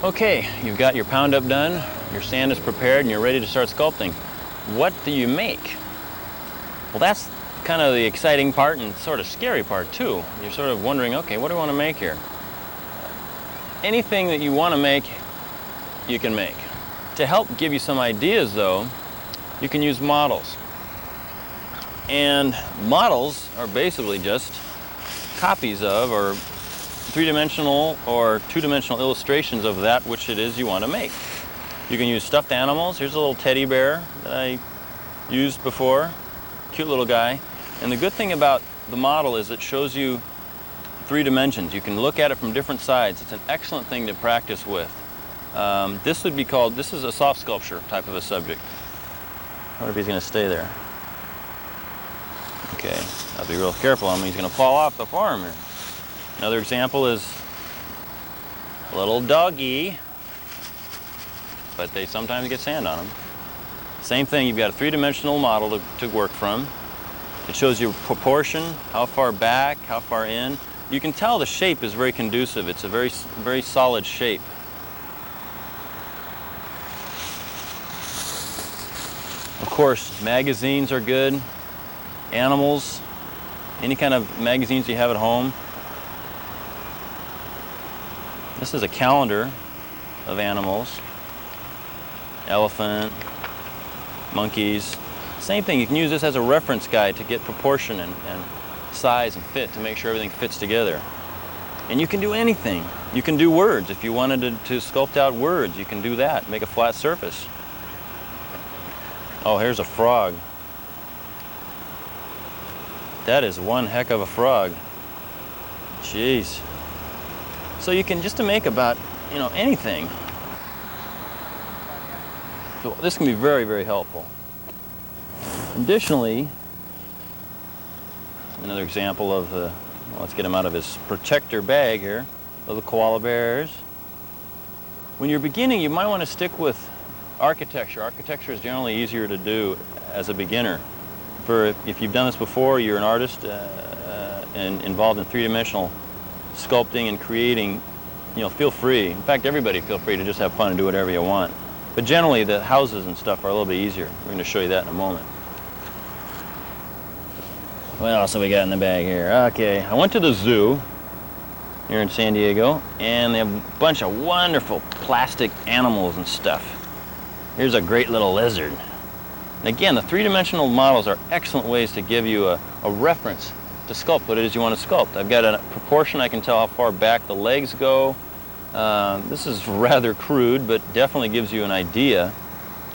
Okay, you've got your pound up done, your sand is prepared, and you're ready to start sculpting. What do you make? Well, that's kind of the exciting part and sort of scary part too. You're sort of wondering, okay, what do I want to make here? Anything that you want to make, you can make. To help give you some ideas though, you can use models. And models are basically just copies of or three-dimensional or two-dimensional illustrations of that which it is you want to make. You can use stuffed animals. Here's a little teddy bear that I used before. Cute little guy. And the good thing about the model is it shows you 3 dimensions. You can look at it from different sides. It's an excellent thing to practice with. This would be called, this is a soft sculpture type of a subject. I wonder if he's going to stay there. Okay, I'll be real careful. I mean, he's going to fall off the form here. Another example is a little doggy, but they sometimes get sand on them. Same thing, you've got a 3-dimensional model to work from. It shows you proportion, how far back, how far in. You can tell the shape is very conducive. It's a very solid shape. Of course, magazines are good. Animals, any kind of magazines you have at home. This is a calendar of animals. Elephant, monkeys. Same thing, you can use this as a reference guide to get proportion and size and fit to make sure everything fits together. And you can do anything. You can do words. If you wanted to sculpt out words, you can do that. Make a flat surface. Oh, here's a frog. That is one heck of a frog. Jeez. So you can just make about, anything. So this can be very, very helpful. Additionally, another example of let's get him out of his protector bag here. Little koala bears. When you're beginning, you might want to stick with architecture. Architecture is generally easier to do as a beginner. If you've done this before, you're an artist and involved in 3-dimensional sculpting and creating, feel free. In fact, everybody feel free to just have fun and do whatever you want. But generally, the houses and stuff are a little bit easier. We're going to show you that in a moment. What else have we got in the bag here? Okay, I went to the zoo here in San Diego, and they have a bunch of wonderful plastic animals and stuff. Here's a great little lizard. And again, the 3-dimensional models are excellent ways to give you a reference to sculpt what it is you want to sculpt. I've got a proportion. I can tell how far back the legs go. This is rather crude, but definitely gives you an idea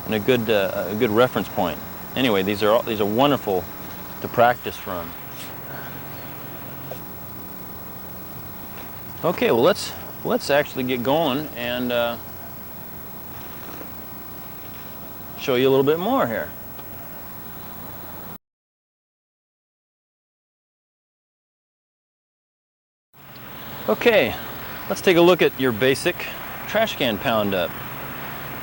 and a good reference point. Anyway, these are wonderful to practice from. Okay, well let's actually get going and show you a little bit more here. Okay, let's take a look at your basic trash can pound up.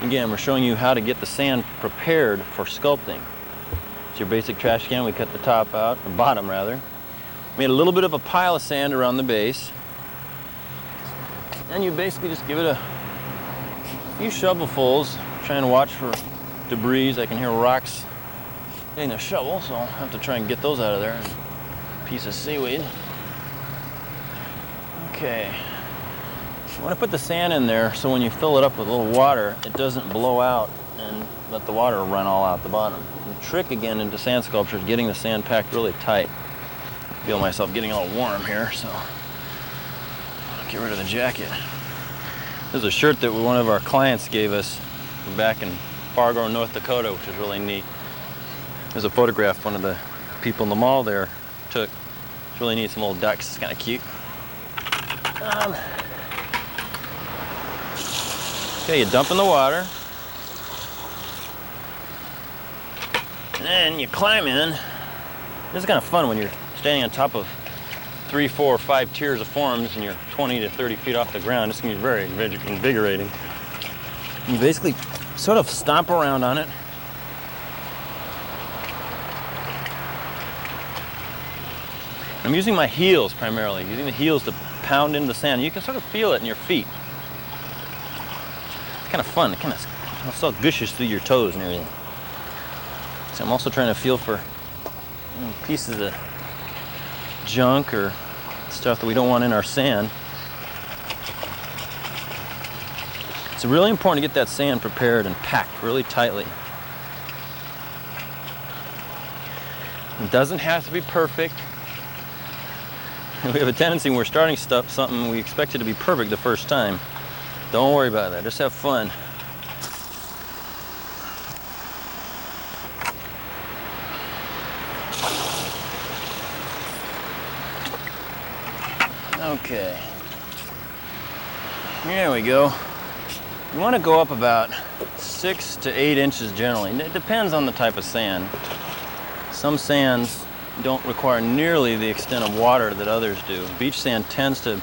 Again, we're showing you how to get the sand prepared for sculpting. It's your basic trash can. We cut the top out, the bottom rather. Made a little bit of a pile of sand around the base. And you basically just give it a few shovelfuls, trying to watch for debris. I can hear rocks hitting a shovel, so I'll have to try and get those out of there. A piece of seaweed. Okay. You want to put the sand in there so when you fill it up with a little water, it doesn't blow out and let the water run all out the bottom. The trick again into sand sculpture is getting the sand packed really tight. I feel myself getting all warm here, so I'll get rid of the jacket. This is a shirt that one of our clients gave us back in Fargo, North Dakota, which is really neat. There's a photograph one of the people in the mall there took. It's really neat, some little ducks, it's kind of cute. Okay, you dump in the water. And then you climb in. This is kind of fun when you're standing on top of 3, 4, 5 tiers of forms and you're 20 to 30 feet off the ground. This can be very invigorating. You basically sort of stomp around on it. I'm using my heels primarily, using the heels to pound into the sand. You can sort of feel it in your feet. kind of fun. It kind of still gushes through your toes and everything. So I'm also trying to feel for pieces of junk or stuff that we don't want in our sand. It's really important to get that sand prepared and packed really tightly. It doesn't have to be perfect. We have a tendency when we're starting something, we expect it to be perfect the first time. Don't worry about that, just have fun. Okay, there we go. You want to go up about 6 to 8 inches generally. It depends on the type of sand. Some sands don't require nearly the extent of water that others do. Beach sand tends to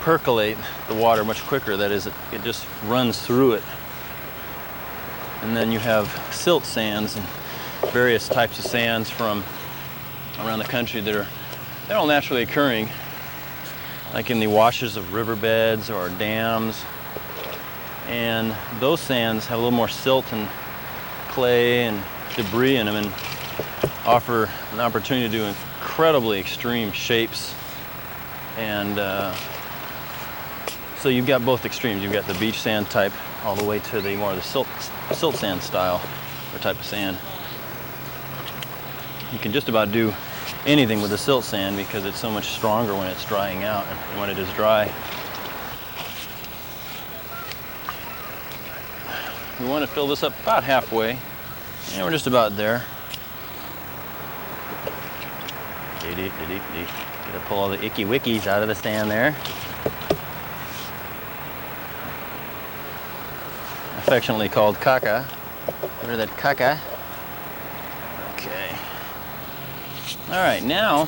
percolate the water much quicker. That is, it just runs through it. And then you have silt sands and various types of sands from around the country they're all naturally occurring, like in the washes of riverbeds or dams. And those sands have a little more silt and clay and debris in them and offer an opportunity to do incredibly extreme shapes. And so you've got both extremes. You've got the beach sand type all the way to the more of the silt sand style or type of sand. You can just about do anything with the silt sand because it's so much stronger when it's drying out and when it is dry. We want to fill this up about halfway, and we're just about there. Gotta pull all the icky wickies out of the sand there. Affectionately called caca. Get rid of that caca. Okay. All right, now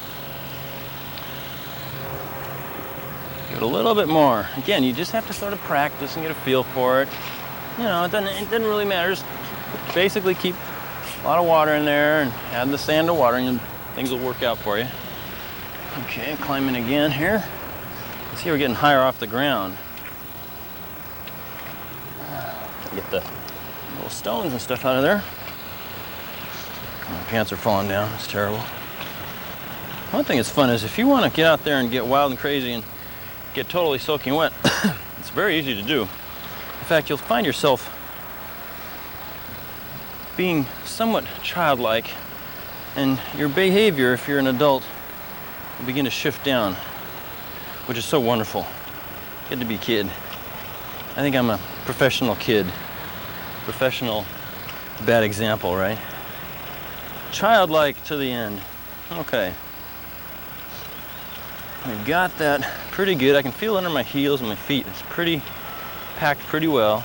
give it a little bit more. Again, you just have to sort of practice and get a feel for it. You know, it doesn't really matter. Just basically keep a lot of water in there and add the sand to water and things will work out for you. Okay, climbing again here. Let's see, we're getting higher off the ground. Get the little stones and stuff out of there. My pants are falling down, it's terrible. One thing that's fun is if you want to get out there and get wild and crazy and get totally soaking wet, it's very easy to do. In fact, you'll find yourself being somewhat childlike, and your behavior, if you're an adult, will begin to shift down, which is so wonderful. Good to be a kid. I think I'm a professional kid. Professional, bad example, right? Childlike to the end. Okay. We've got that pretty good. I can feel it under my heels and my feet. It's pretty packed pretty well.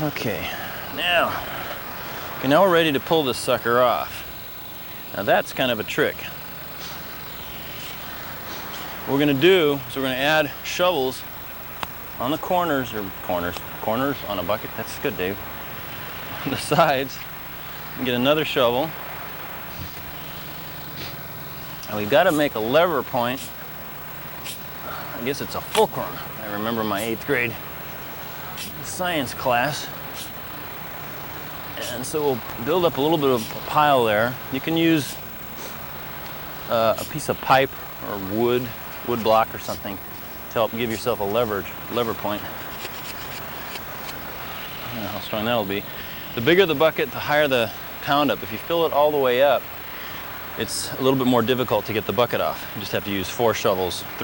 Okay, now we're ready to pull this sucker off. Now that's kind of a trick. What we're gonna do is we're gonna add shovels on the corners on a bucket. That's good, Dave. On the sides, and get another shovel. And we've got to make a lever point. I guess it's a fulcrum. I remember my 8th grade science class. And so we'll build up a little bit of a pile there. You can use a piece of pipe or wood block or something to help give yourself a lever point. I don't know how strong that'll be. The bigger the bucket, the higher the pound up. If you fill it all the way up, it's a little bit more difficult to get the bucket off. You just have to use 3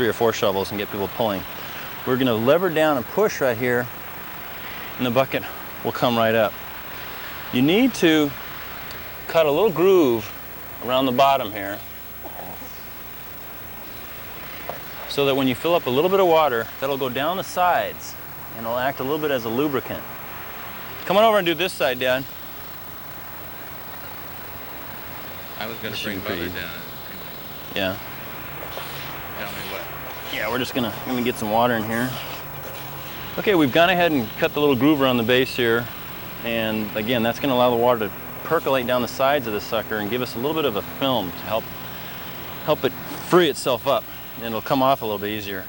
or 4 shovels and get people pulling. We're gonna lever down and push right here, and the bucket will come right up. You need to cut a little groove around the bottom here so that when you fill up a little bit of water, that'll go down the sides and it'll act a little bit as a lubricant. Come on over and do this side, Dad. I was going to bring Mother down. Yeah. Tell me what. Yeah, we're just gonna get some water in here. Okay, we've gone ahead and cut the little groove around the base here. And again, that's gonna allow the water to percolate down the sides of the sucker and give us a little bit of a film to help it free itself up. And it'll come off a little bit easier.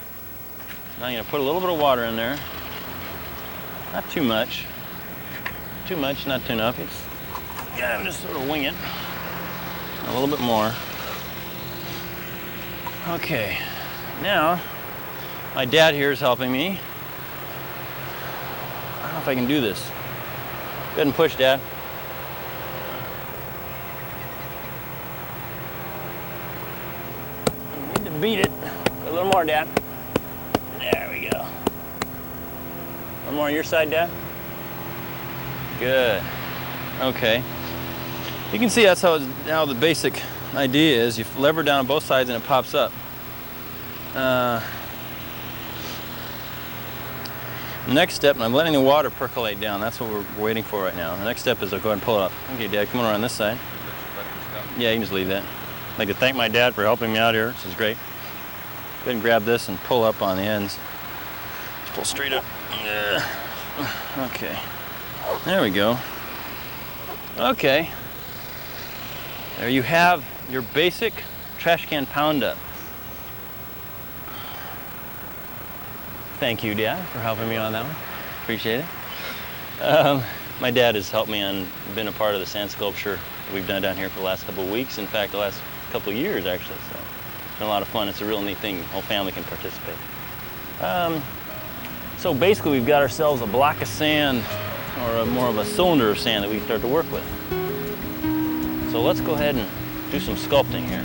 Now I'm gonna put a little bit of water in there. Not too much. Too much, not too enough. It's, yeah, I'm just sort of wing it. A little bit more. Okay, now my dad here is helping me. I don't know if I can do this. Go ahead and push, Dad. I need to beat it. A little more, Dad. There we go. A little more on your side, Dad. Good. Okay. You can see that's how the basic idea is. You lever down on both sides and it pops up. Next step, and I'm letting the water percolate down. That's what we're waiting for right now. The next step is I'll go ahead and pull it up. Okay, Dad, come on around this side. Yeah, you can just leave that. I'd like to thank my dad for helping me out here. This is great. Go ahead and grab this and pull up on the ends. Just pull straight up. Okay. There we go. Okay. There you have your basic trash can pound up. Thank you, Dad, for helping me on that one. Appreciate it. My dad has helped me and been a part of the sand sculpture we've done down here for the last couple of weeks. In fact, the last couple of years, actually. So it's been a lot of fun. It's a real neat thing. The whole family can participate. So basically, we've got ourselves a block of sand, or more of a cylinder of sand that we can start to work with. So let's go ahead and do some sculpting here.